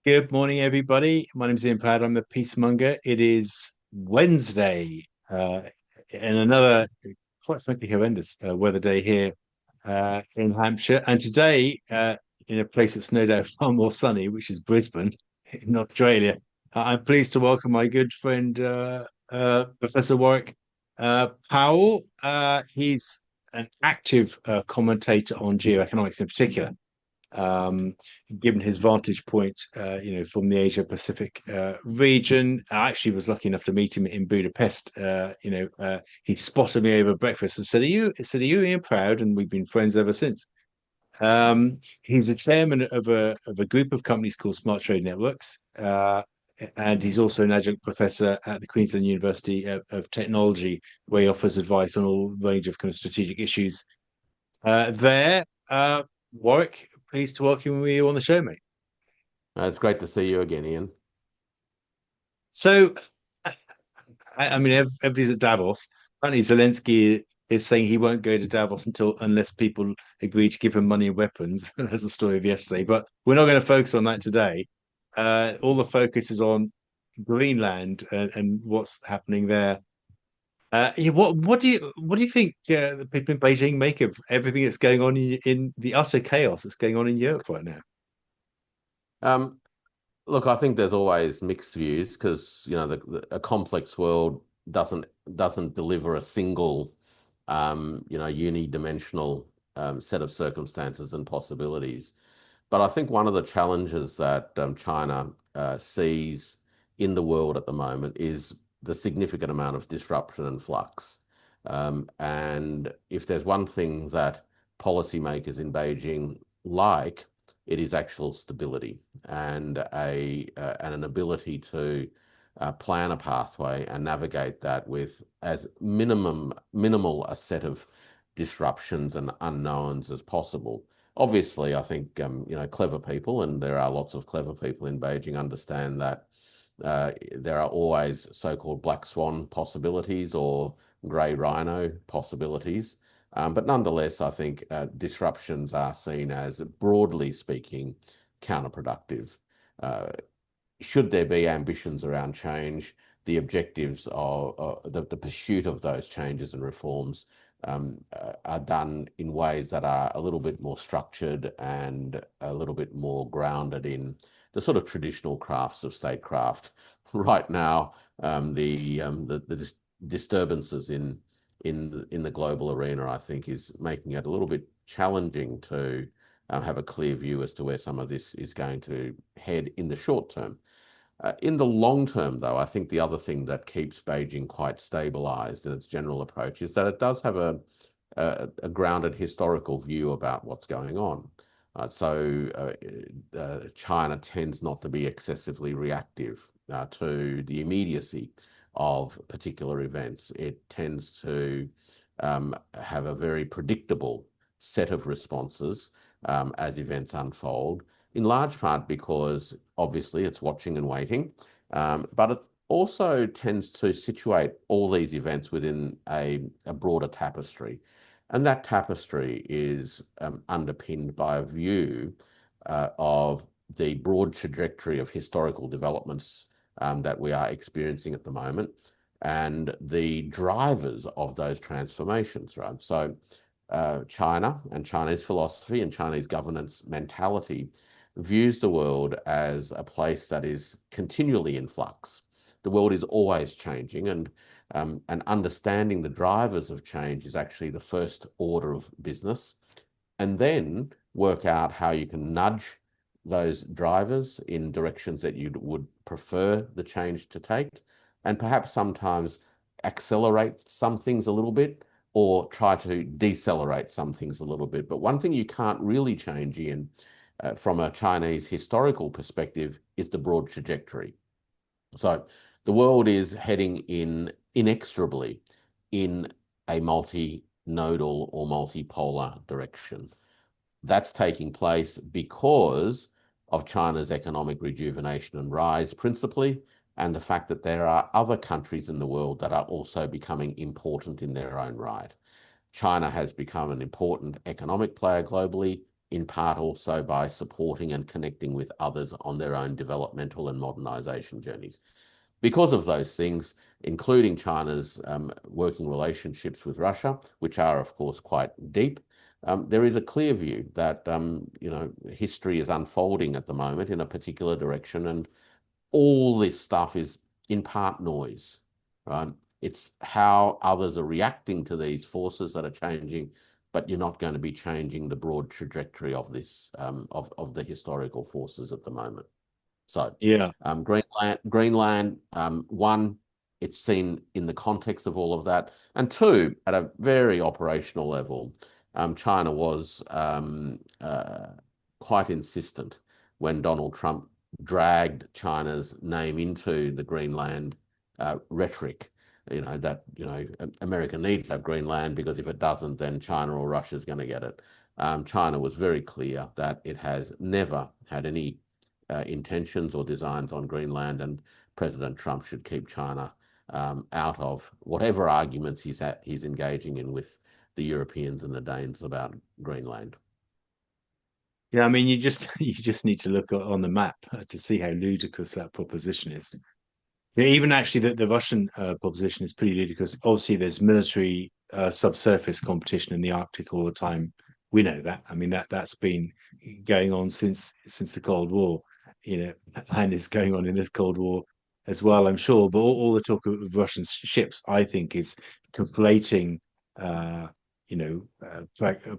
Good morning, everybody. My name is Ian Platt. I'm the Peacemonger. It is Wednesday, and another quite frankly horrendous weather day here in Hampshire. And today, in a place that's no doubt far more sunny, which is Brisbane in Australia, I'm pleased to welcome my good friend Professor Warwick Powell. He's an active commentator on geoeconomics in particular, um, given his vantage point, from the Asia Pacific region. I actually was lucky enough to meet him in Budapest. He spotted me over breakfast and said, Are you Ian Proud?" And we've been friends ever since. He's a chairman of a group of companies called Smart Trade Networks. And he's also an adjunct professor at the Queensland University of Technology, where he offers advice on all range of kind of strategic issues there. Warwick, pleased to welcome you on the show, mate. It's great to see you again, Ian. So, I mean, everybody's at Davos. Apparently, Zelensky is saying he won't go to Davos unless people agree to give him money and weapons. That's the story of yesterday, but we're not going to focus on that today. All the focus is on Greenland and what's happening there. Yeah, what do you think the people in Beijing make of everything that's going on in the utter chaos that's going on in Europe right now? Um, Look, I think there's always mixed views because a complex world doesn't deliver a single unidimensional set of circumstances and possibilities. But I think one of the challenges that China sees in the world at the moment is the significant amount of disruption and flux. And if there's one thing that policymakers in Beijing like, it is actual stability and an ability to plan a pathway and navigate that with as minimal a set of disruptions and unknowns as possible. Obviously, I think clever people, and there are lots of clever people in Beijing, understand that there are always so-called black swan possibilities or grey rhino possibilities. But nonetheless, I think disruptions are seen as, broadly speaking, counterproductive. Uh, should there be ambitions around change, the objectives of the pursuit of those changes and reforms are done in ways that are a little bit more structured and a little bit more grounded in the sort of traditional crafts of statecraft. Right now, the disturbances in the global arena, I think, is making it a little bit challenging to have a clear view as to where some of this is going to head in the short term. In the long term, though, I think the other thing that keeps Beijing quite stabilized in its general approach is that it does have a grounded historical view about what's going on. China tends not to be excessively reactive to the immediacy of particular events. It tends to have a very predictable set of responses as events unfold, in large part because obviously it's watching and waiting, but it also tends to situate all these events within a broader tapestry. And that tapestry is underpinned by a view of the broad trajectory of historical developments that we are experiencing at the moment and the drivers of those transformations, right? So China and Chinese philosophy and Chinese governance mentality views the world as a place that is continually in flux. The world is always changing, and understanding the drivers of change is actually the first order of business. And then work out how you can nudge those drivers in directions that you would prefer the change to take, and perhaps sometimes accelerate some things a little bit or try to decelerate some things a little bit. But one thing you can't really change, Ian, from a Chinese historical perspective, is the broad trajectory. So the world is heading inexorably in a multi-nodal or multipolar direction. That's taking place because of China's economic rejuvenation and rise, principally, and the fact that there are other countries in the world that are also becoming important in their own right. China has become an important economic player globally. in part also by supporting and connecting with others on their own developmental and modernization journeys. Because of those things, including China's working relationships with Russia, which are, of course, quite deep, there is a clear view that history is unfolding at the moment in a particular direction, and all this stuff is in part noise, right? It's how others are reacting to these forces that are changing, but you're not going to be changing the broad trajectory of this of the historical forces at the moment. So Yeah. Greenland, one, it's seen in the context of all of that, and two, at a very operational level, China was quite insistent when Donald Trump dragged China's name into the Greenland rhetoric. That America needs to have Greenland because if it doesn't, then China or Russia is going to get it. China was very clear that it has never had any intentions or designs on Greenland, and President Trump should keep China out of whatever arguments he's engaging in with the Europeans and the Danes about Greenland. Yeah, I mean, you just you just need to look on the map to see how ludicrous that proposition is. Yeah, even actually, the Russian proposition is pretty ludicrous. Obviously, there's military subsurface competition in the Arctic all the time. We know that. I mean, that's been going on since the Cold War, and is going on in this Cold War as well, I'm sure. But all the talk of Russian ships, I think, is conflating,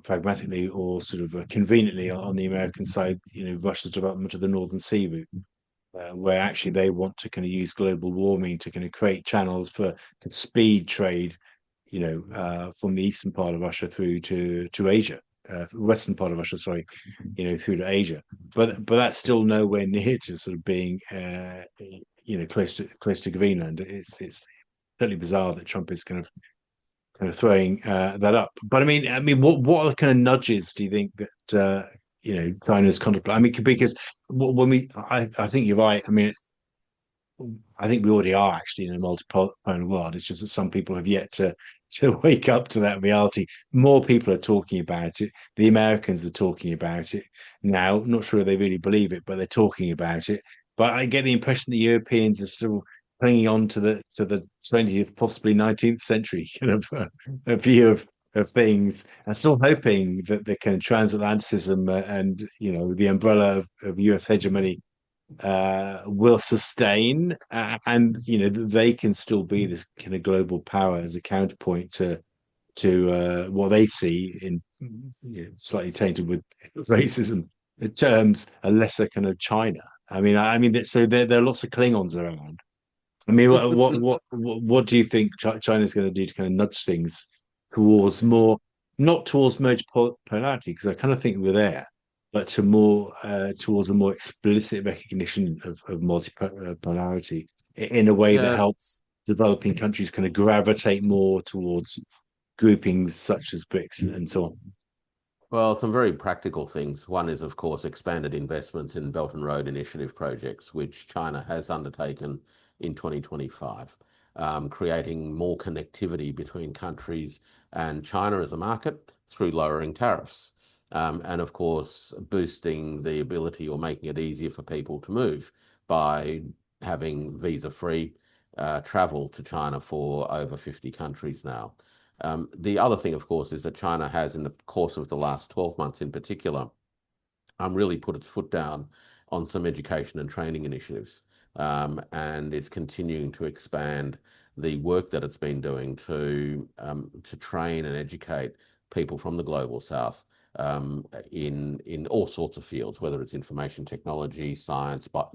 pragmatically or sort of conveniently on the American side, Russia's development of the Northern Sea route, where actually they want to kind of use global warming to kind of create channels to speed trade, from the eastern part of Russia through to Asia, western part of Russia, sorry, through to Asia. But that's still nowhere near to sort of being, close to Greenland. It's totally bizarre that Trump is kind of throwing that up. But I mean, what other kind of nudges do you think that China's contemplating? I mean, because when I think you're right. I mean, I think we already are actually in a multipolar world. It's just that some people have yet to wake up to that reality. More people are talking about it. The Americans are talking about it now. I'm not sure if they really believe it, but they're talking about it. But I get the impression the Europeans are still clinging on to the 20th, possibly 19th century kind of a view of things, and still hoping that the kind of transatlanticism and the umbrella of US hegemony will sustain, and they can still be this kind of global power as a counterpoint to what they see in, slightly tainted with racism, terms a lesser kind of China. So there are lots of Klingons around. I mean, what do you think China's going to do to kind of nudge things towards more, not towards multipolarity, because I kind of think we're there, but towards a more explicit recognition of multipolarity in a way that Yeah, helps developing countries kind of gravitate more towards groupings such as BRICS and so on. well, some very practical things. One is, of course, expanded investments in Belt and Road Initiative projects, which China has undertaken in 2025, creating more connectivity between countries and China as a market through lowering tariffs. And of course, boosting the ability or making it easier for people to move by having visa-free travel to China for over 50 countries now. The other thing, of course, is that China has, in the course of the last 12 months in particular, really put its foot down on some education and training initiatives, and is continuing to expand the work that it's been doing to train and educate people from the global south in all sorts of fields, whether it's information technology, science, but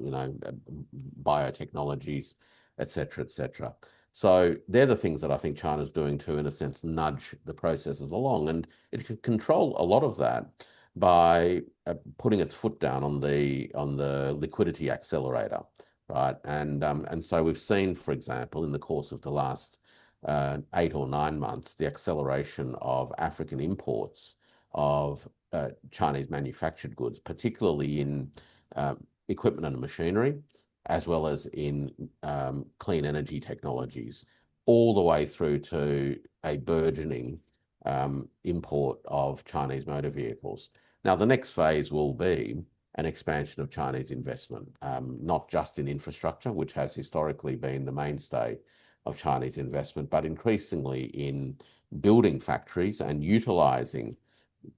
biotechnologies, etc., etc. So they're the things that I think China's doing to, in a sense, nudge the processes along, and it can control a lot of that by putting its foot down on the liquidity accelerator, right? And so we've seen, for example, in the course of the last 8 or 9 months, the acceleration of African imports of Chinese manufactured goods, particularly in equipment and machinery, as well as in clean energy technologies, all the way through to a burgeoning import of Chinese motor vehicles. Now, the next phase will be an expansion of Chinese investment, not just in infrastructure, which has historically been the mainstay of Chinese investment, but increasingly in building factories and utilizing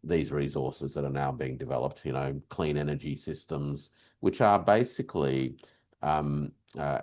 these resources that are now being developed, clean energy systems, which are basically um, uh,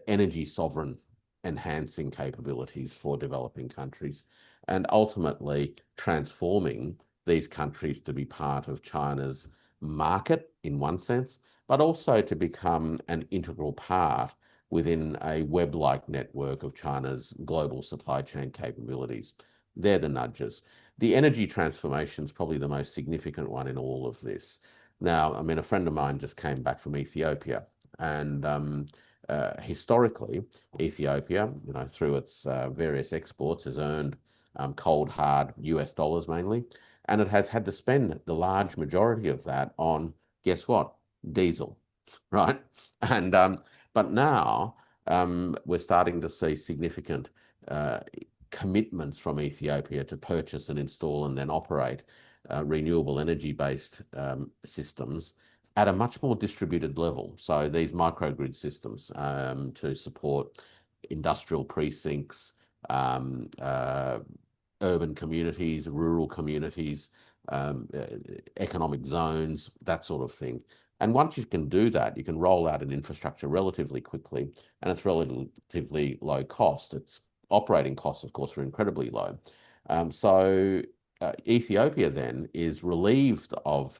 energy sovereign enhancing capabilities for developing countries, and ultimately transforming these countries to be part of China's market in one sense, but also to become an integral part within a web-like network of China's global supply chain capabilities. They're the nudges. The energy transformation is probably the most significant one in all of this. Now, I mean, a friend of mine just came back from Ethiopia, and historically, Ethiopia, through its various exports, has earned cold, hard US dollars mainly, and it has had to spend the large majority of that on, guess what? Diesel, right? And but now we're starting to see significant commitments from Ethiopia to purchase and install and then operate renewable energy-based systems at a much more distributed level. So these microgrid systems to support industrial precincts, urban communities, rural communities, economic zones, that sort of thing. And once you can do that, you can roll out an infrastructure relatively quickly, and it's relatively low cost. Its operating costs, of course, are incredibly low. So Ethiopia then is relieved of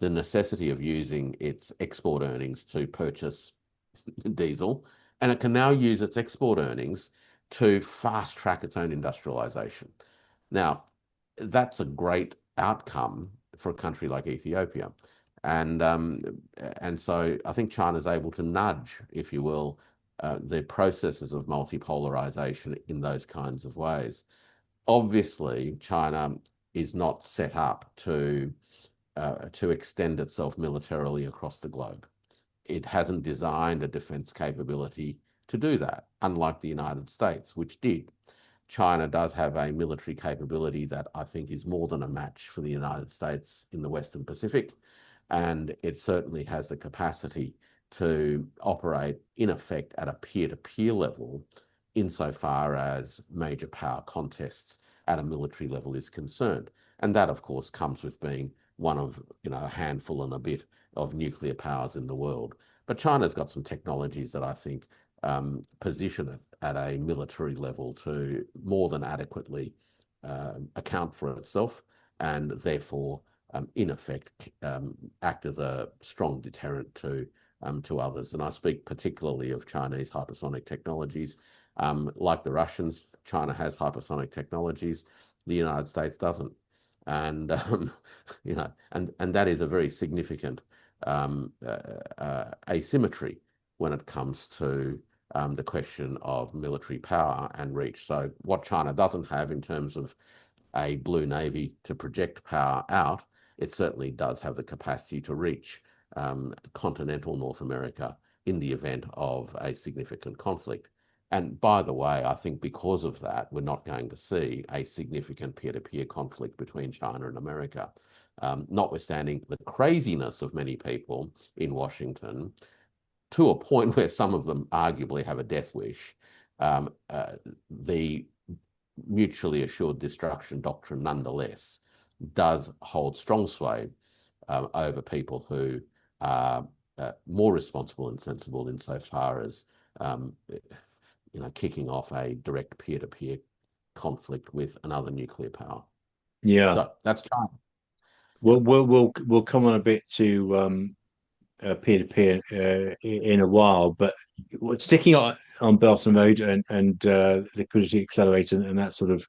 the necessity of using its export earnings to purchase diesel, and it can now use its export earnings to fast track its own industrialization. Now, that's a great outcome for a country like Ethiopia. And so I think China is able to nudge, if you will, the processes of multipolarization in those kinds of ways. Obviously, China is not set up to extend itself militarily across the globe. It hasn't designed a defense capability to do that, unlike the United States, which did. China does have a military capability that I think is more than a match for the United States in the Western Pacific. And it certainly has the capacity to operate, in effect, at a peer-to-peer level, insofar as major power contests at a military level is concerned. And that, of course, comes with being one of a handful and a bit of nuclear powers in the world. But China's got some technologies that I think position it at a military level to more than adequately account for itself, and therefore, in effect, act as a strong deterrent to others. And I speak particularly of Chinese hypersonic technologies. Like the Russians, China has hypersonic technologies. The United States doesn't. And and that is a very significant asymmetry when it comes to the question of military power and reach. So what China doesn't have in terms of a blue navy to project power out, it certainly does have the capacity to reach continental North America in the event of a significant conflict. And by the way, I think because of that, we're not going to see a significant peer-to-peer conflict between China and America, notwithstanding the craziness of many people in Washington, to a point where some of them arguably have a death wish. The mutually assured destruction doctrine, nonetheless, does hold strong sway over people who are more responsible and sensible insofar as kicking off a direct peer-to-peer conflict with another nuclear power. Yeah. So that's China. We'll come on a bit to peer-to-peer in a while, but sticking on Belt and Road and liquidity accelerator and that sort of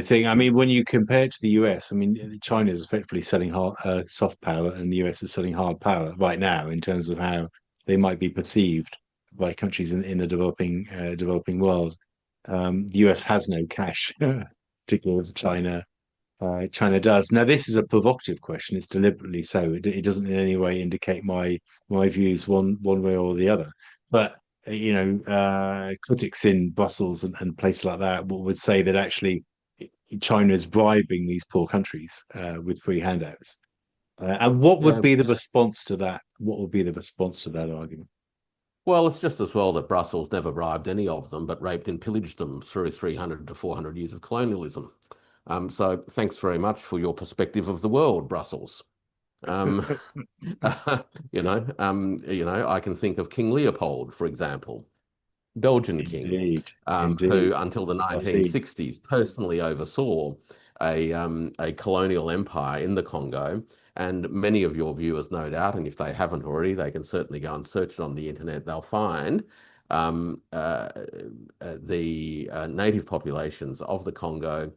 thing. I mean, when you compare it to the US, I mean, China is effectively selling hard, soft power, and the US is selling hard power right now in terms of how they might be perceived by countries in the developing world. The US has no cash, particularly with China. China does. Now, this is a provocative question. It's deliberately so. It doesn't in any way indicate my views one way or the other. But critics in Brussels and places like that would say that actually China is bribing these poor countries with free handouts. And what would Yeah. be the response to that? What would be the response to that argument? Well, it's just as well that Brussels never bribed any of them, but raped and pillaged them through 300 to 400 years of colonialism. So thanks very much for your perspective of the world, Brussels. Um, I can think of King Leopold, for example, Belgian king, Indeed, who indeed. until the I see. 1960s personally oversaw a colonial empire in the Congo. And many of your viewers, no doubt, and if they haven't already, they can certainly go and search it on the internet. They'll find um, uh, the native populations of the Congo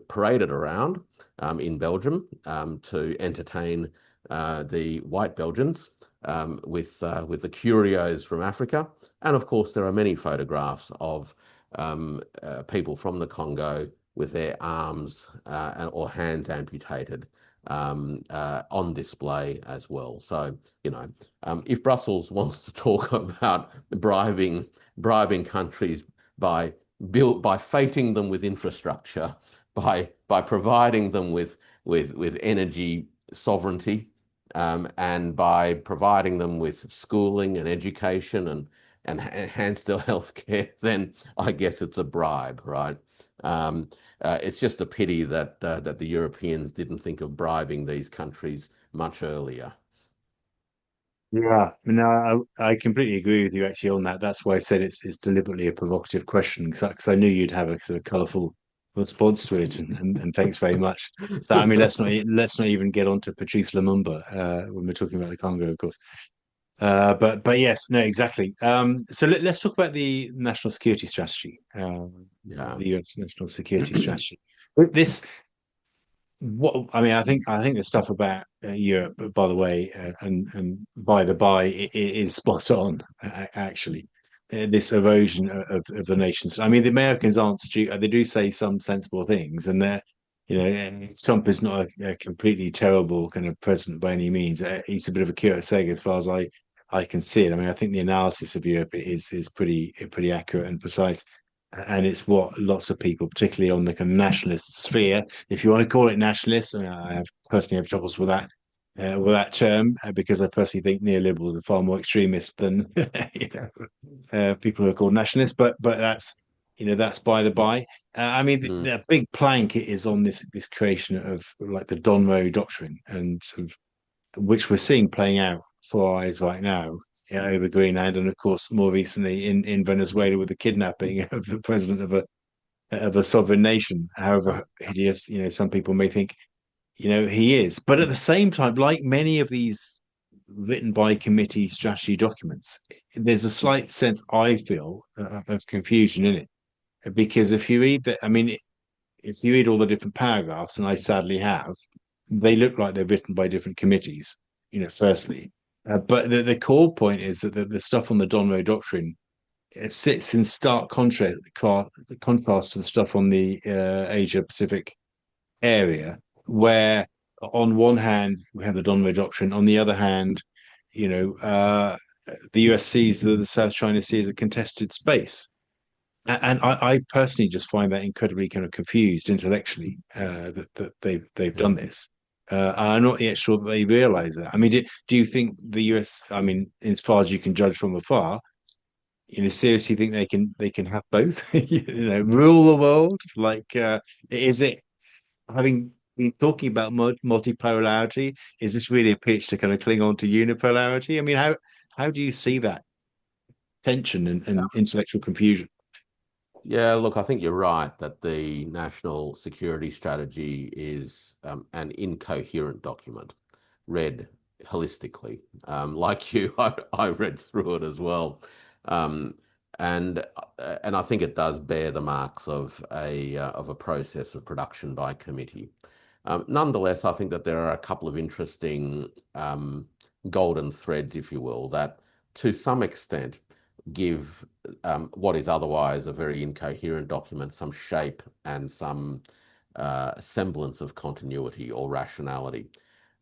paraded around in Belgium to entertain the white Belgians with the curios from Africa. And of course, there are many photographs of people from the Congo with their arms or hands amputated on display as well. So, if Brussels wants to talk about bribing countries by by fating them with infrastructure, by providing them with energy sovereignty, and by providing them with schooling and education and enhanced their healthcare, then I guess it's a bribe, right? It's just a pity that the Europeans didn't think of bribing these countries much earlier. Yeah, no, I completely agree with you actually on that. That's why I said it's deliberately a provocative question because I knew you'd have a sort of colourful response to it, and thanks very much. So, I mean, let's not even get on to Patrice Lumumba when we're talking about the Congo, of course. But yes, no, exactly. So let's talk about the national security strategy, Yeah. the US national security strategy. This what I mean, I think the stuff about Europe, by the way, and by the by, is spot on. Actually, this erosion of the nations. I mean, the Americans aren't stupid. They do say some sensible things, and Trump is not a completely terrible kind of president by any means. He's a bit of a curious egg as far as I can see it. I mean, I think the analysis of Europe is pretty accurate and precise. And it's what lots of people, particularly on the kind of nationalist sphere, if you want to call it nationalist, I mean, personally have troubles with that term because I personally think neoliberals are far more extremist than people who are called nationalists. But that's by the by. I mean, Mm. the big plank is on this creation of like the Donroe doctrine, and sort of, which we're seeing playing out for our eyes right now, over Greenland, and of course more recently in Venezuela with the kidnapping of the president of a sovereign nation. However hideous, some people may think, he is. But at the same time, like many of these written by committee strategy documents, there's a slight sense, I feel, of confusion in it. Because if you read that, I mean, if you read all the different paragraphs, and I sadly have, they look like they're written by different committees, firstly. But the core point is that the stuff on the Donroe Doctrine, it sits in stark contrast to the stuff on the Asia Pacific area, where on one hand we have the Donroe Doctrine, on the other hand, the US sees the South China Sea as a contested space. And I personally just find that incredibly kind of confused intellectually, that they've done this. I'm not yet sure that they realize that. I mean, do you think the US? I mean, as far as you can judge from afar, seriously think they can have both? Rule the world? Like, is it having been talking about multipolarity? Is this really a pitch to kind of cling on to unipolarity? I mean, how do you see that tension and intellectual confusion? Yeah, look, I think you're right that the national security strategy is an incoherent document, read holistically. Like you, I read through it as well, um, and I think it does bear the marks of a process of production by committee. Nonetheless, I think that there are a couple of interesting golden threads, if you will, that to some extent give what is otherwise a very incoherent document some shape and some semblance of continuity or rationality.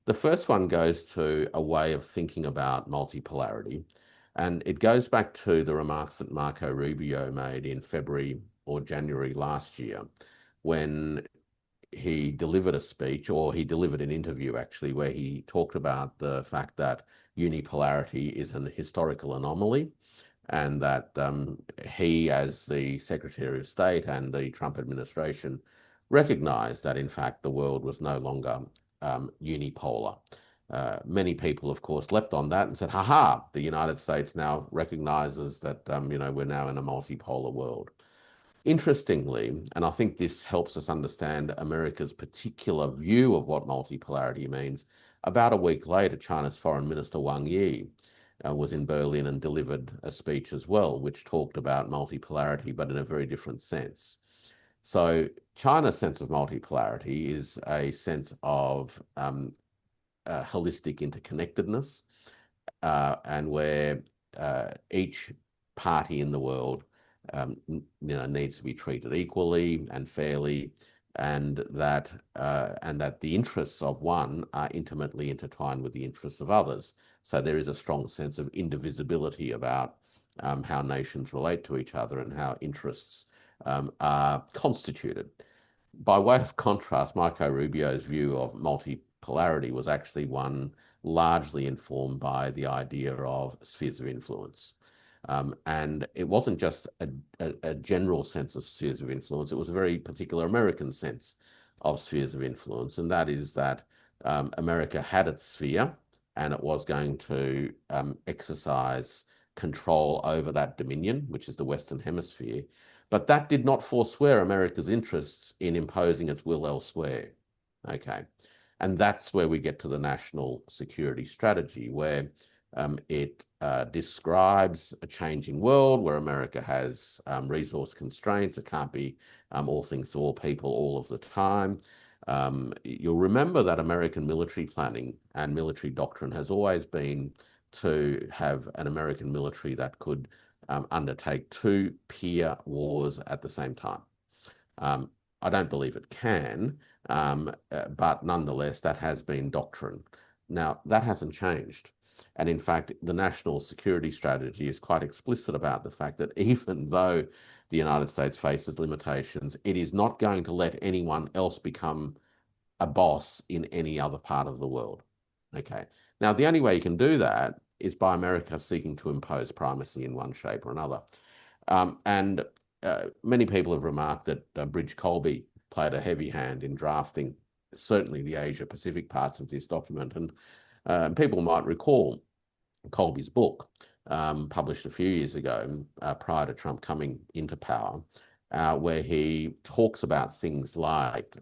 The first one goes to a way of thinking about multipolarity, and it goes back to the remarks that Marco Rubio made in February or January last year, when he delivered a speech, or he delivered an interview actually, where he talked about the fact that unipolarity is an historical anomaly, and that he, as the Secretary of State and the Trump administration, recognized that in fact the world was no longer unipolar. Many people, of course, leapt on that and said, "Ha ha! The United States now recognizes that we're now in a multipolar world." Interestingly, and I think this helps us understand America's particular view of what multipolarity means, about a week later, China's Foreign Minister Wang Yi was in Berlin and delivered a speech as well, which talked about multipolarity, but in a very different sense. So China's sense of multipolarity is a sense of holistic interconnectedness, and where each party in the world needs to be treated equally and fairly, and that the interests of one are intimately intertwined with the interests of others. So there is a strong sense of indivisibility about how nations relate to each other and how interests are constituted. By way of contrast, Marco Rubio's view of multipolarity was actually one largely informed by the idea of spheres of influence. And it wasn't just a general sense of spheres of influence, it was a very particular American sense of spheres of influence. And that is that America had its sphere, and it was going to exercise control over that dominion, which is the Western Hemisphere. But that did not forswear America's interests in imposing its will elsewhere. Okay. And that's where we get to the national security strategy, where it describes a changing world where America has resource constraints. It can't be all things to all people all of the time. You'll remember that American military planning and military doctrine has always been to have an American military that could undertake two peer wars at the same time. I don't believe it can, but nonetheless, that has been doctrine. Now, that hasn't changed. And in fact, the national security strategy is quite explicit about the fact that even though the United States faces limitations, it is not going to let anyone else become a boss in any other part of the world. Okay. Now, the only way you can do that is by America seeking to impose primacy in one shape or another. And many people have remarked that Bridge Colby played a heavy hand in drafting certainly the Asia-Pacific parts of this document. And people might recall Colby's book, published a few years ago, prior to Trump coming into power, where he talks about things like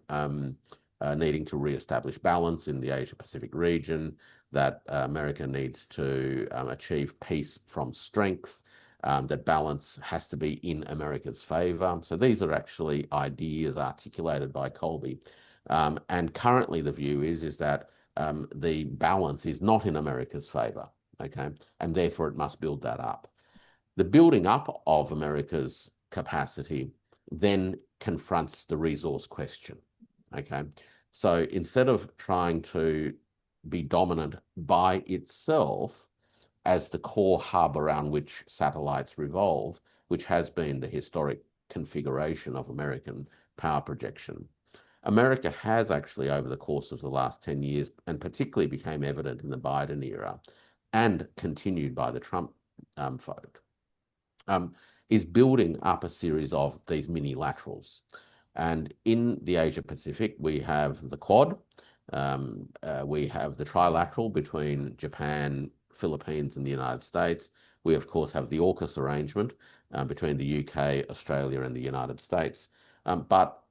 needing to re-establish balance in the Asia-Pacific region, that America needs to achieve peace from strength, that balance has to be in America's favor. So these are actually ideas articulated by Colby. And currently the view is that the balance is not in America's favor, okay? And therefore it must build that up. The building up of America's capacity then confronts the resource question, okay? So instead of trying to be dominant by itself as the core hub around which satellites revolve, which has been the historic configuration of American power projection, America has actually, over the course of the last 10 years, and particularly became evident in the Biden era and continued by the Trump folk, is building up a series of these mini laterals. And in the Asia Pacific, we have the Quad, we have the trilateral between Japan, Philippines, and the United States. We, of course, have the AUKUS arrangement between the UK, Australia, and the United States. But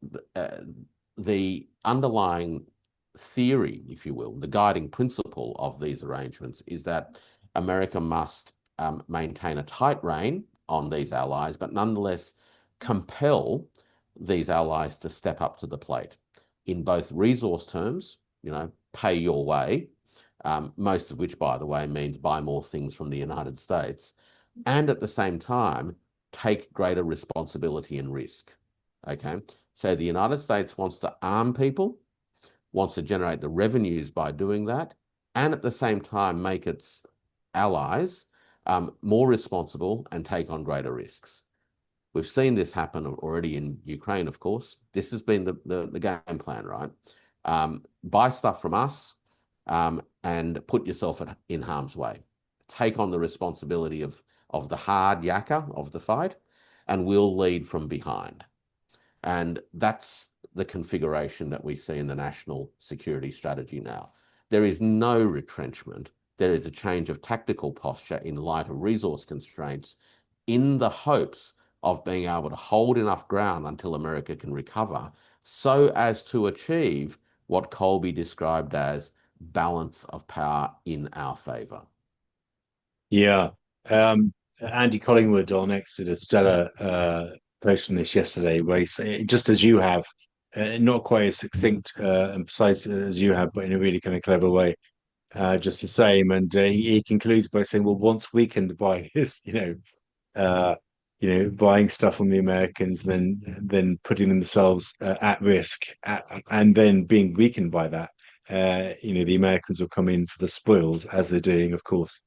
the underlying theory, if you will, the guiding principle of these arrangements is that America must maintain a tight rein on these allies, but nonetheless compel these allies to step up to the plate in both resource terms, pay your way, most of which, by the way, means buy more things from the United States, and at the same time, take greater responsibility and risk, okay? So the United States wants to arm people, wants to generate the revenues by doing that, and at the same time make its allies more responsible and take on greater risks. We've seen this happen already in Ukraine, of course. This has been the game plan, right? Buy stuff from us and put yourself in harm's way. Take on the responsibility of the hard yakka of the fight, and we'll lead from behind. And that's the configuration that we see in the national security strategy now. There is no retrenchment. There is a change of tactical posture in light of resource constraints in the hopes of being able to hold enough ground until America can recover so as to achieve what Colby described as balance of power in our favor. Yeah. Andy Collingwood on X did a stellar post on this yesterday, where he say, just as you have, not quite as succinct and precise as you have, but in a really kind of clever way, just the same. And he concludes by saying, "Well, once weakened by his, uh, buying stuff from the Americans, then putting themselves at risk, and then being weakened by that, the Americans will come in for the spoils, as they're doing, of course."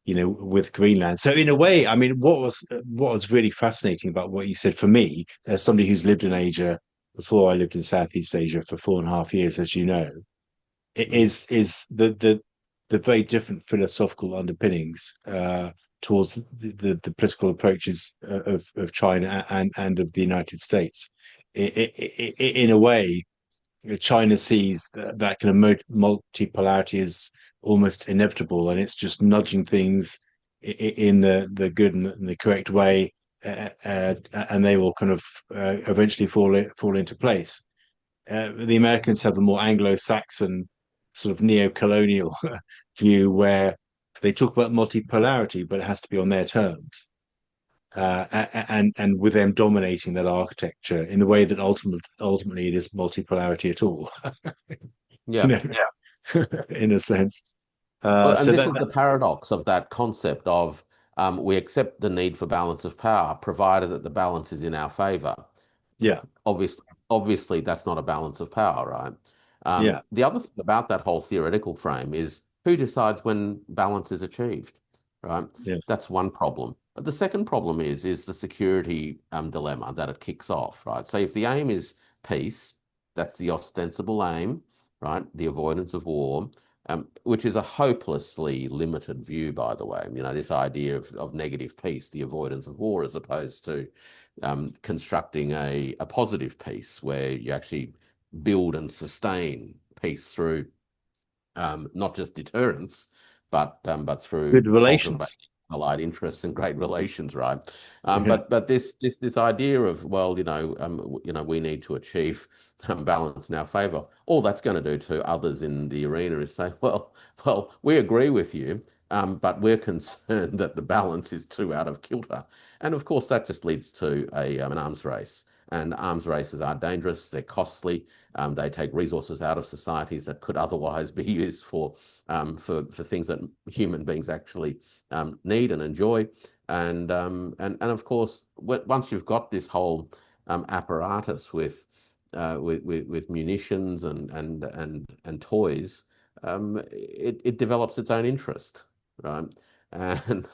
With Greenland. So in a way, I mean, what was really fascinating about what you said for me, as somebody who's lived in Asia before, I lived in Southeast Asia for 4.5 years, as you know, it Mm. is the very different philosophical underpinnings towards the political approaches of China and of the United States. In a way, China sees that kind of multipolarity is almost inevitable, and it's just nudging things in the good and the correct way, and they will kind of eventually fall into place. The Americans have a more Anglo-Saxon sort of neo-colonial view, where they talk about multipolarity, but it has to be on their terms. And with them dominating that architecture in the way that ultimately it is multipolarity at all, you Yeah. know, in a sense. Well, and So this is the paradox of that concept of we accept the need for balance of power, provided that the balance is in our favor. yeah, Obviously, that's not a balance of power, right? yeah, The other thing about that whole theoretical frame is who decides when balance is achieved, right? yeah, That's one problem. But the second problem is the security dilemma that it kicks off, right? So if the aim is peace, that's the ostensible aim, right? The avoidance of war, which is a hopelessly limited view, by the way. This idea of negative peace, the avoidance of war, as opposed to constructing a positive peace where you actually build and sustain peace through not just deterrence, but through good cultivating relations. allied interests and great relations, right? Yeah, But this idea of, well, we need to achieve balance in our favor. All that's going to do to others in the arena is say, well, we agree with you, but we're concerned that the balance is too out of kilter, and of course that just leads to an arms race. And arms races are dangerous. They're costly. They take resources out of societies that could otherwise be used for things that human beings actually need and enjoy. And of course, once you've got this whole apparatus with munitions and toys, it develops its own interest, right? And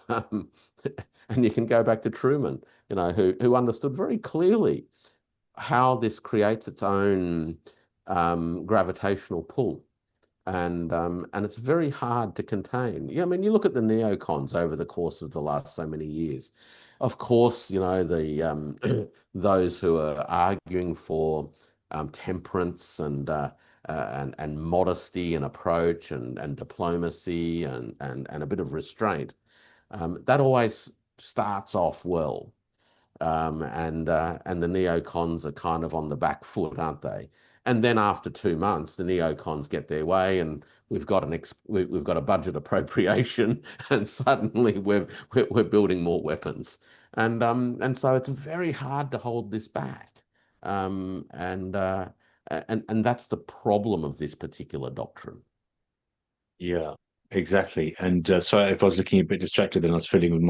and you can go back to Truman, who understood very clearly how this creates its own gravitational pull, and it's very hard to contain. Yeah, I mean, you look at the neocons over the course of the last so many years. Of course, the those who are arguing for temperance and modesty and approach and diplomacy and a bit of restraint. That always starts off well. And the neocons are kind of on the back foot, aren't they? And then after 2 months, the neocons get their way, and we've got a budget appropriation, and suddenly we're building more weapons, and so it's very hard to hold this back, and that's the problem of this particular doctrine. yeah, exactly. And sorry if I was looking a bit distracted, then I was fiddling with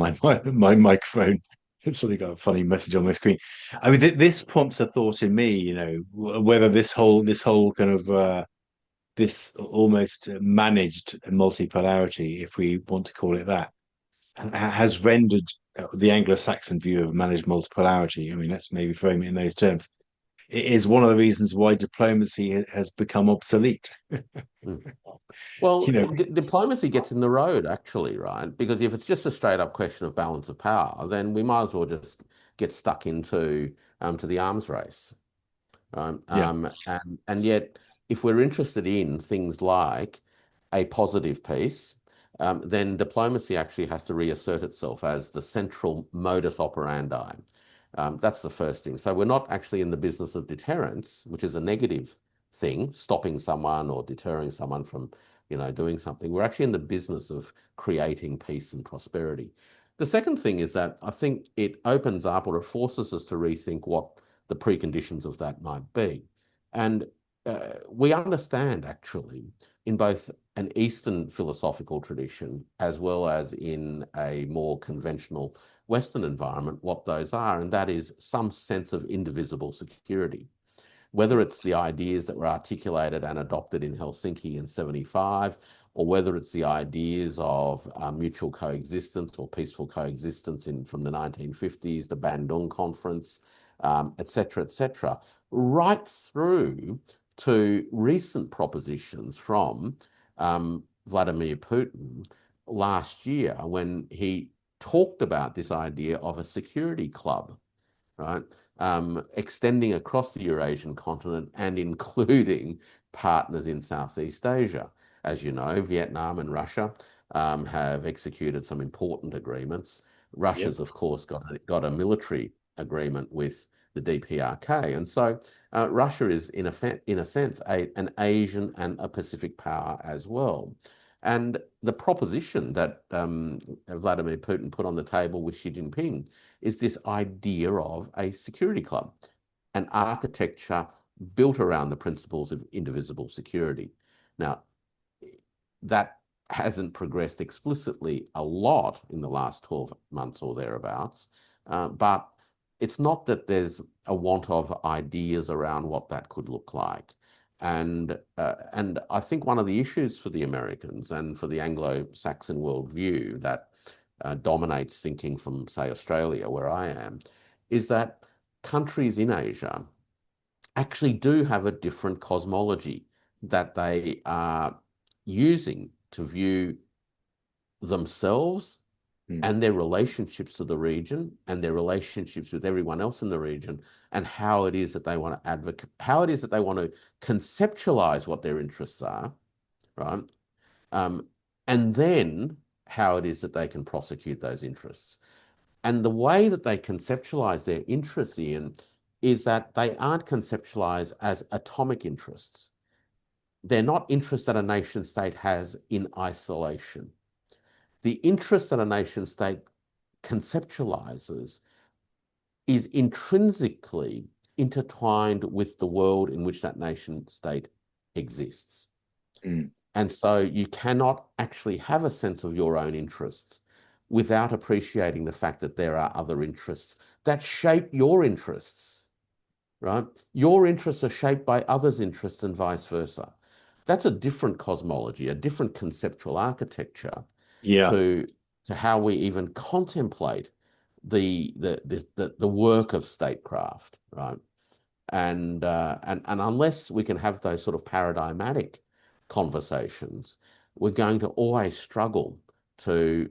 my microphone. It's suddenly got a funny message on my screen. I mean, this prompts a thought in me, whether this whole kind of this almost managed multipolarity, if we want to call it that, has rendered the Anglo-Saxon view of managed multipolarity. I mean, let's maybe frame it in those terms. It is one of the reasons why diplomacy has become obsolete. Mm. Well, You know, diplomacy gets in the road, actually, right? Because if it's just a straight up question of balance of power, then we might as well just get stuck into to the arms race, right? yeah, And yet, if we're interested in things like a positive peace, then diplomacy actually has to reassert itself as the central modus operandi. That's the first thing. So we're not actually in the business of deterrence, which is a negative thing, stopping someone or deterring someone from, doing something. We're actually in the business of creating peace and prosperity. The second thing is that I think it opens up, or it forces us to rethink what the preconditions of that might be. And we understand actually in both an Eastern philosophical tradition as well as in a more conventional Western environment what those are, and that is some sense of indivisible security. Whether it's the ideas that were articulated and adopted in Helsinki in 75, or whether it's the ideas of mutual coexistence or peaceful coexistence from the 1950s, the Bandung Conference, et cetera, right through to recent propositions from Vladimir Putin last year when he talked about this idea of a security club, right? Extending across the Eurasian continent and including partners in Southeast Asia. As you know, Vietnam and Russia have executed some important agreements. yep, Russia's, of course, got a military agreement with the DPRK. And so Russia is, in a sense, an Asian and a Pacific power as well. And the proposition that Vladimir Putin put on the table with Xi Jinping is this idea of a security club, an architecture built around the principles of indivisible security. Now, that hasn't progressed explicitly a lot in the last 12 months or thereabouts, but it's not that there's a want of ideas around what that could look like. And I think one of the issues for the Americans and for the Anglo-Saxon worldview that dominates thinking from, say, Australia, where I am, is that countries in Asia actually do have a different cosmology that they are using to view themselves mm, and their relationships to the region and their relationships with everyone else in the region, and how it is that they want to advocate, how it is that they want to conceptualize what their interests are, right? Um, and then how it is that they can prosecute those interests. And the way that they conceptualize their interests, Ian, is that they aren't conceptualized as atomic interests. They're not interests that a nation state has in isolation. The interest that a nation state conceptualizes is intrinsically intertwined with the world in which that nation state exists. mm, And so you cannot actually have a sense of your own interests without appreciating the fact that there are other interests that shape your interests, right? Your interests are shaped by others' interests and vice versa. That's a different cosmology, a different conceptual architecture yeah, to how we even contemplate the work of statecraft, right? And unless we can have those sort of paradigmatic conversations, we're going to always struggle to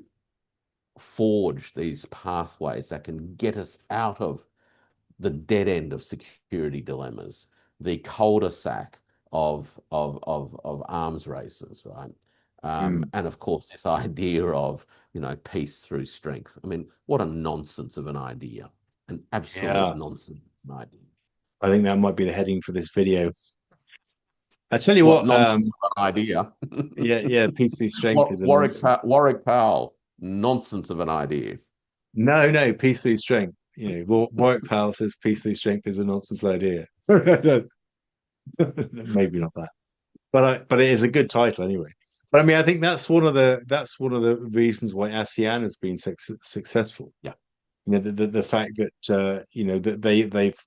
forge these pathways that can get us out of the dead end of security dilemmas, the cul-de-sac of arms races, right? mm, And of course, this idea of, peace through strength. I mean, what a nonsense of an idea, an absolute yeah. nonsense of an idea. I think that might be the heading for this video. I tell you What what, nonsense of an idea. yeah, yeah, peace through strength is a nonsense. Warwick Powell, nonsense of an idea. No, no, peace through strength. You know, Warwick Powell says peace through strength is a nonsense idea. Maybe not that, but it is a good title anyway. But I mean, I think that's one of the reasons why ASEAN has been successful. Yeah. You know, the fact that that they've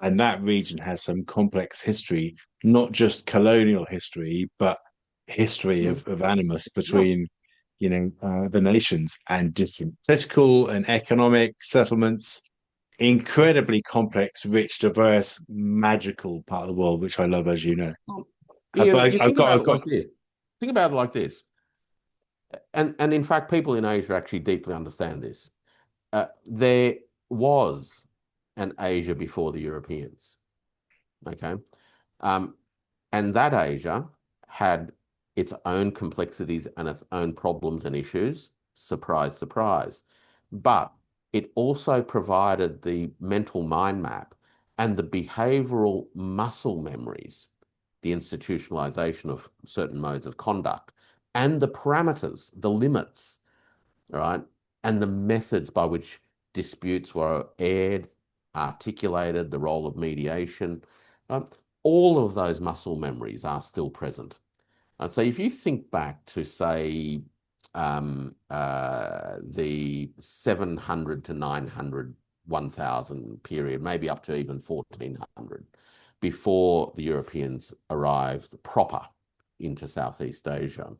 and that region has some complex history, not just colonial history, but history Mm. of animus Yeah. between the nations and different political and economic settlements, incredibly complex, rich, diverse, magical part of the world, which I love, as you know. Ian, But you I've think got, about I've it got, like this. Think about it like this. And in fact, people in Asia actually deeply understand this. There was an Asia before the Europeans. Okay. Um, and that Asia had its own complexities and its own problems and issues. Surprise, surprise. But it also provided the mental mind map and the behavioral muscle memories, the institutionalization of certain modes of conduct, and the parameters, the limits, right? And the methods by which disputes were aired, articulated, the role of mediation. Um, all of those muscle memories are still present. So if you think back to, say, the 700 to 900, 1000 period, maybe up to even 1400, before the Europeans arrived proper into Southeast Asia,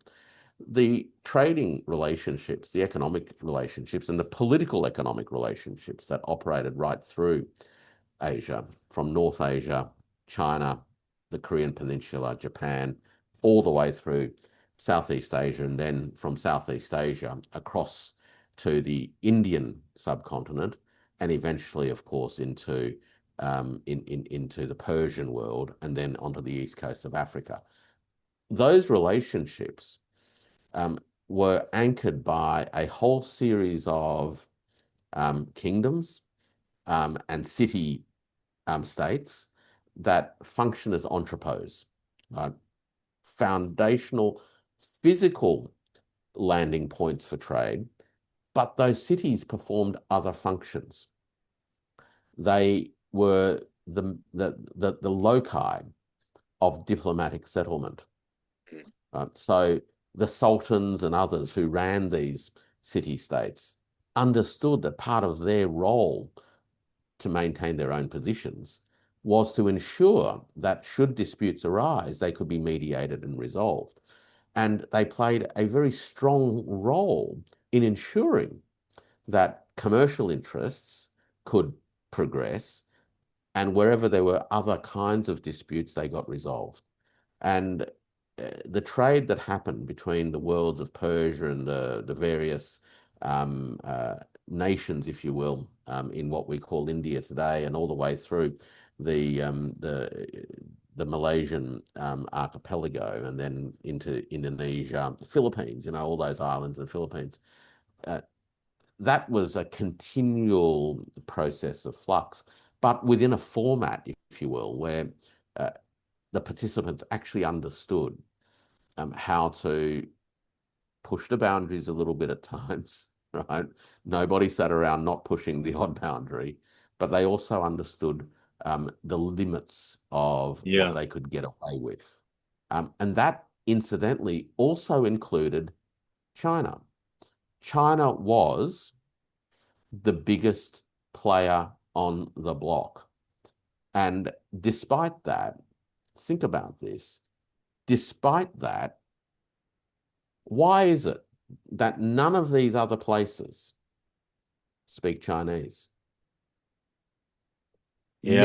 the trading relationships, the economic relationships, and the political economic relationships that operated right through Asia, from North Asia, China, the Korean Peninsula, Japan, all the way through Southeast Asia, and then from Southeast Asia across to the Indian subcontinent, and eventually, of course, into into the Persian world, and then onto the east coast of Africa. Those relationships um, were anchored by a whole series of kingdoms and city states that function as entrepôts, foundational physical landing points for trade, but those cities performed other functions. They were the loci of diplomatic settlement. So the sultans and others who ran these city-states understood that part of their role to maintain their own positions was to ensure that should disputes arise, they could be mediated and resolved. And they played a very strong role in ensuring that commercial interests could progress, and wherever there were other kinds of disputes, they got resolved. And the trade that happened between the worlds of Persia and the various nations, if you will, in what we call India today, and all the way through the the Malaysian archipelago, and then into Indonesia, the Philippines, all those islands in the Philippines. That was a continual process of flux, but within a format, if you will, where the participants actually understood how to push the boundaries a little bit at times, right? Nobody sat around not pushing the odd boundary, but they also understood the limits of what yeah, they could get away with. And that, incidentally, also included China. China was the biggest player on the block. And despite that, think about this, despite that, why is it that none of these other places speak Chinese? yeah,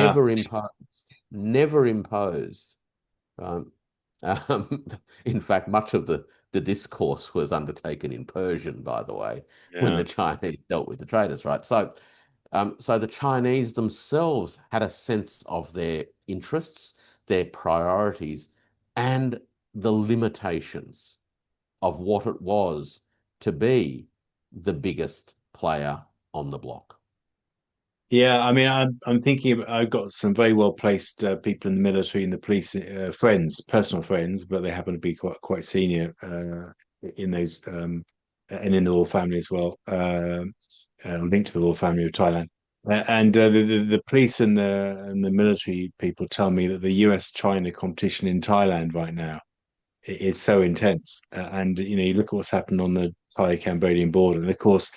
Never imposed. Um, in fact, much of the discourse was undertaken in Persian, by the way, when yeah. the Chinese dealt with the traders, right? So the Chinese themselves had a sense of their interests, their priorities, and the limitations of what it was to be the biggest player on the block. Yeah, I mean, I'm thinking I've got some very well placed people in the military and the police, friends, personal friends, but they happen to be quite senior in those and in the royal family as well, linked to the royal family of Thailand. And the police and the military people tell me that the US-China competition in Thailand right now is so intense. And you look at what's happened on the Thai-Cambodian border, and of course,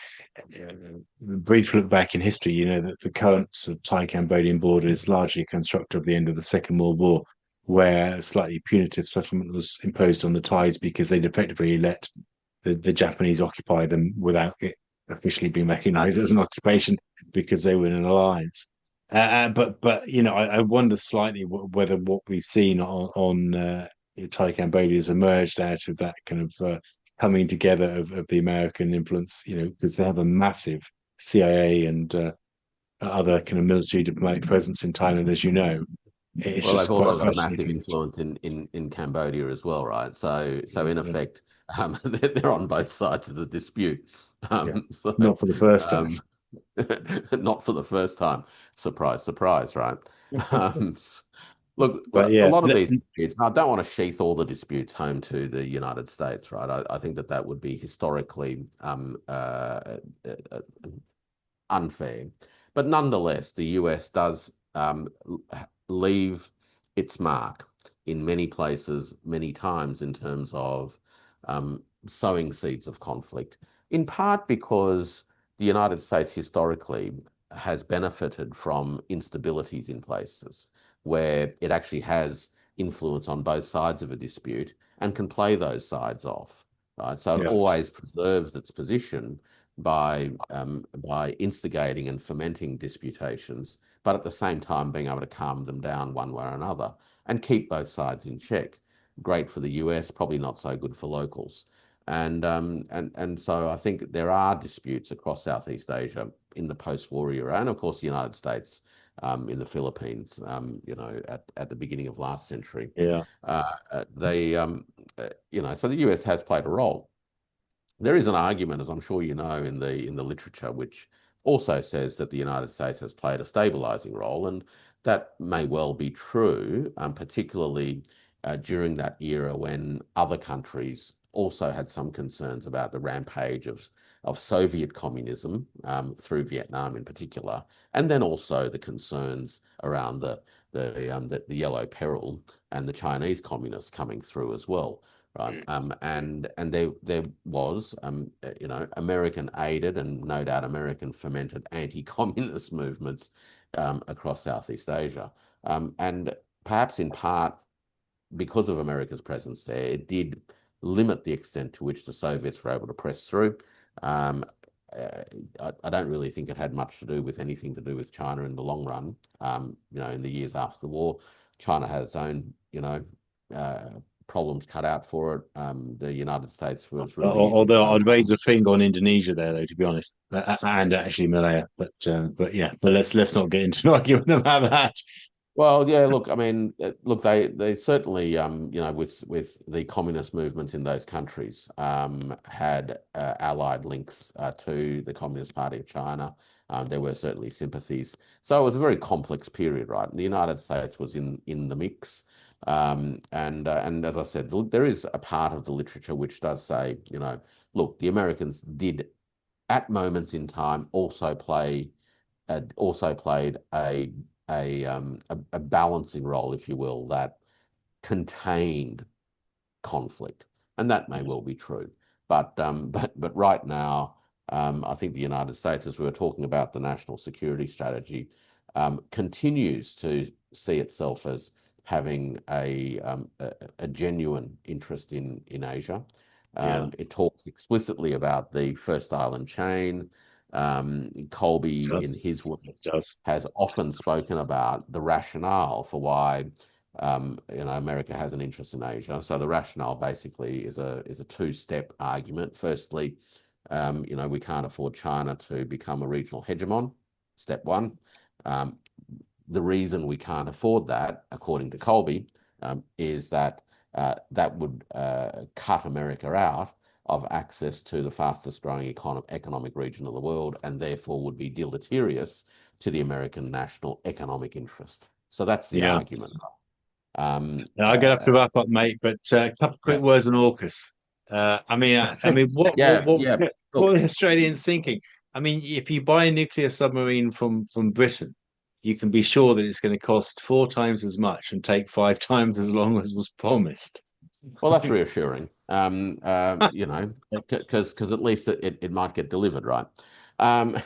uh, brief look back in history, that the current sort of Thai-Cambodian border is largely a construct of the end of the Second World War, where a slightly punitive settlement was imposed on the Thais because they'd effectively let the Japanese occupy them without it officially being recognized as an occupation because they were in an alliance. But I wonder slightly whether what we've seen on Thai Cambodia has emerged out of that kind of coming together of the American influence, because they have a massive CIA and other kind of military diplomatic presence in Thailand, as you know. It's Well, just they've quite also got a massive fascinating. influence in Cambodia as well, right? So in Yeah, effect, they're on both sides of the dispute. yeah. So Not for the first time. um, not for the first time. Surprise, surprise, right? Um, s- Look, But a yeah, lot of these disputes, and I don't want to sheath all the disputes home to the United States, right? I think that would be historically uh, unfair. But nonetheless, the US does leave its mark in many places, many times, in terms of sowing seeds of conflict, in part because the United States historically has benefited from instabilities in places where it actually has influence on both sides of a dispute and can play those sides off. Right? So it yeah, always preserves its position by instigating and fomenting disputations, but at the same time being able to calm them down one way or another and keep both sides in check. Great for the US, probably not so good for locals. And so I think there are disputes across Southeast Asia in the post-war era, and of course the United States in the Philippines, at the beginning of last century. yeah, They, so the US has played a role. There is an argument, as I'm sure you know, in the literature, which also says that the United States has played a stabilizing role, and that may well be true, particularly during that era when other countries also had some concerns about the rampage of Soviet communism through Vietnam in particular, and then also the concerns around the Yellow Peril and the Chinese communists coming through as well, right? And there was, American aided and no doubt American fomented anti-communist movements across Southeast Asia, and perhaps in part because of America's presence there, it did limit the extent to which the Soviets were able to press through. Um, uh, I don't really think it had much to do with anything to do with China in the long run. In the years after the war, China had its own, uh, problems cut out for it. The United States was really using Although China. I'd raise a finger on Indonesia there, though, to be honest, and actually Malaya. But yeah, but let's not get into an argument about that. Well, yeah, look, I mean, look, they certainly, with the communist movements in those countries, had allied links to the Communist Party of China. There were certainly sympathies. So it was a very complex period, right? And the United States was in the mix. And as I said, look, there is a part of the literature which does say, look, the Americans did at moments in time also played a balancing role, if you will, that contained conflict, and that may well be true. But right now, I think the United States, as we were talking about the national security strategy, continues to see itself as having a genuine interest in Asia. Yeah, It talks explicitly about the first island chain. it Colby, in does. his work, It does. has often spoken about the rationale for why America has an interest in Asia. So the rationale basically is a two-step argument. Firstly, we can't afford China to become a regional hegemon. Step one. Um, the reason we can't afford that, according to Colby, is that that would cut America out of access to the fastest growing economic region of the world, and therefore would be deleterious to the American national economic interest. So that's the Yeah. argument. Um, Now, I'm gonna have uh, to wrap up, mate. But a couple of quick yeah, words on AUKUS. I mean, what what yeah, what yeah. what Look, are the Australians thinking? I mean, if you buy a nuclear submarine from Britain, you can be sure that it's going to cost 4 times as much and take 5 times as long as was promised. well, that's reassuring. Because at least it might get delivered, right? Um,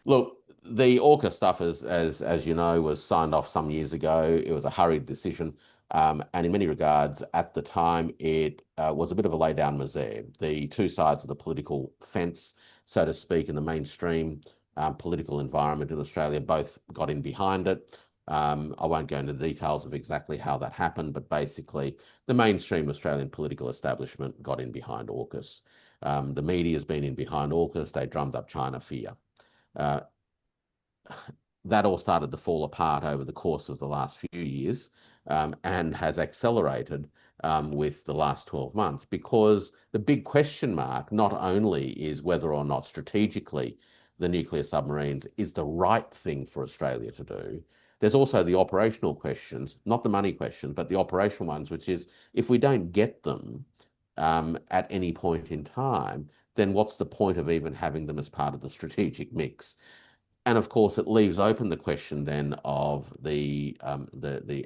Look, the AUKUS stuff, as you know, was signed off some years ago. It was a hurried decision. And in many regards, at the time, it was a bit of a lay down misere. The two sides of the political fence, so to speak, in the mainstream political environment in Australia, both got in behind it. I won't go into the details of exactly how that happened, but basically, the mainstream Australian political establishment got in behind AUKUS. The media has been in behind AUKUS. They drummed up China fear. Uh, that all started to fall apart over the course of the last few years, and has accelerated with the last 12 months, because the big question mark not only is whether or not strategically the nuclear submarines is the right thing for Australia to do. There's also the operational questions, not the money questions, but the operational ones, which is if we don't get them at any point in time, then what's the point of even having them as part of the strategic mix? And of course, it leaves open the question then of the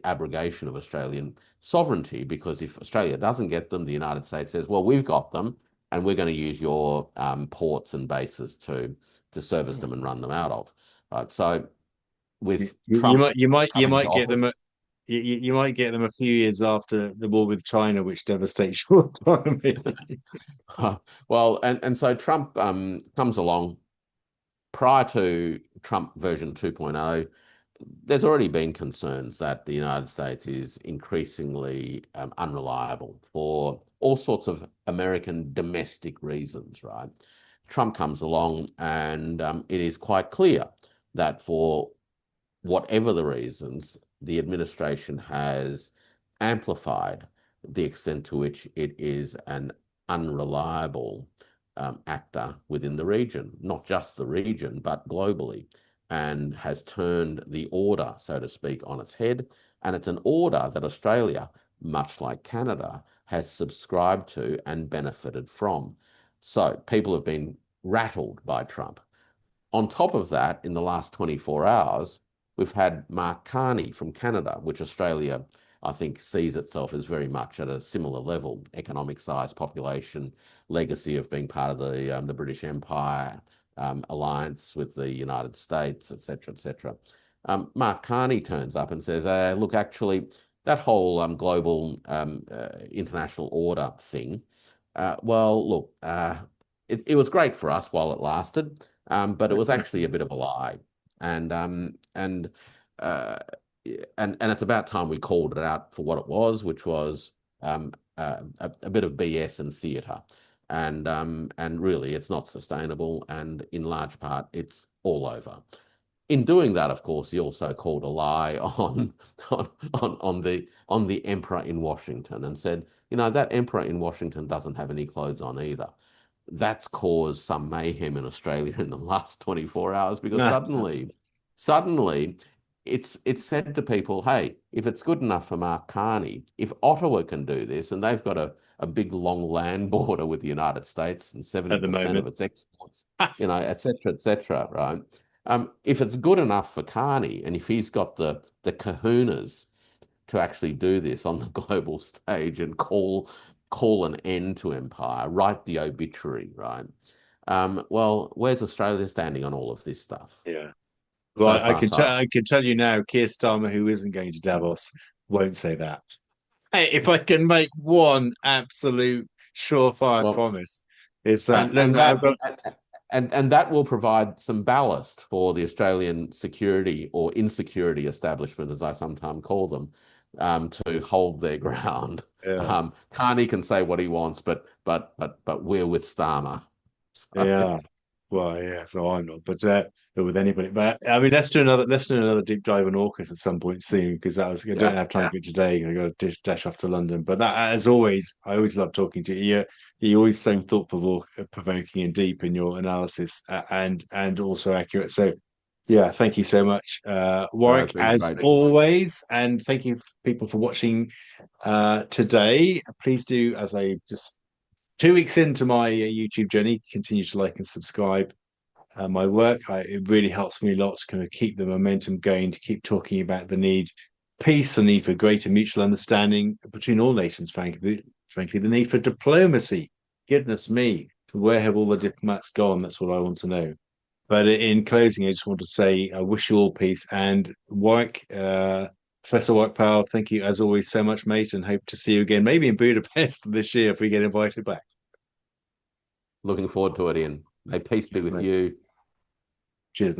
abrogation of Australian sovereignty, because if Australia doesn't get them, the United States says, "Well, we've got them, and we're going to use your ports and bases to service them and run them out of." Right. So, with You Trump might you might you coming to might get them office, you might get them a few years after the war with China, which devastates your economy. well, and so Trump comes along. Prior to Trump version 2.0, there's already been concerns that the United States is increasingly unreliable for all sorts of American domestic reasons, right? Trump comes along, and it is quite clear that for whatever the reasons, the administration has amplified the extent to which it is an unreliable actor within the region, not just the region, but globally, and has turned the order, so to speak, on its head. And it's an order that Australia, much like Canada, has subscribed to and benefited from. So people have been rattled by Trump. On top of that, in the last 24 hours, we've had Mark Carney from Canada, which Australia, I think, sees itself as very much at a similar level: economic size, population, legacy of being part of the British Empire, alliance with the United States, etc., etc. Mark Carney turns up and says, "Look, actually, that whole global international order thing, well, look, it was great for us while it lasted." But it was actually a bit of a lie, and uh, and it's about time we called it out for what it was, which was a bit of BS and theatre, and really it's not sustainable, and in large part it's all over. In doing that, of course, he also called a lie on the emperor in Washington, and said, that emperor in Washington doesn't have any clothes on either. That's caused some mayhem in Australia in the last 24 hours, because Nah. suddenly it's said to people, hey, if it's good enough for Mark Carney, if Ottawa can do this, and they've got a big long land border with the United States and At the 70% of moment. its exports, et cetera, right? If it's good enough for Carney, and if he's got the kahunas to actually do this on the global stage and call an end to empire, write the obituary, right? Well, where's Australia standing on all of this stuff? Yeah. Well, So far, so I can tell you now, Keir Starmer, who isn't going to Davos, won't say that. Hey, if I can make one absolute surefire well, promise, it's and no, and no, I've that got and that will provide some ballast for the Australian security or insecurity establishment, as I sometimes call them, to hold their ground. yeah, Carney can say what he wants, but we're with Starmer. So, yeah. Well, yeah, so I'm not, but with anybody. But I mean, let's do another deep dive on AUKUS at some point soon, because that was I don't yeah, have time for it today. I got to dash off to London. But that, as always, I always love talking to you. You're always so provoking and deep in your analysis, and also accurate. So, yeah, thank you so much, it's Warwick, been as great. always, and thank you people for watching today. Please do, as I just 2 weeks into my YouTube journey, continue to like and subscribe my work. It really helps me a lot to kind of keep the momentum going, to keep talking about peace, the need for greater mutual understanding between all nations, frankly, the need for diplomacy. Goodness me, where have all the diplomats gone? That's what I want to know. But in closing, I just want to say I wish you all peace. And Warwick, Professor Warwick Powell, thank you as always so much, mate, and hope to see you again, maybe in Budapest this year if we get invited back. Looking forward to it, Ian. May peace be Cheers, with mate. you. Cheers.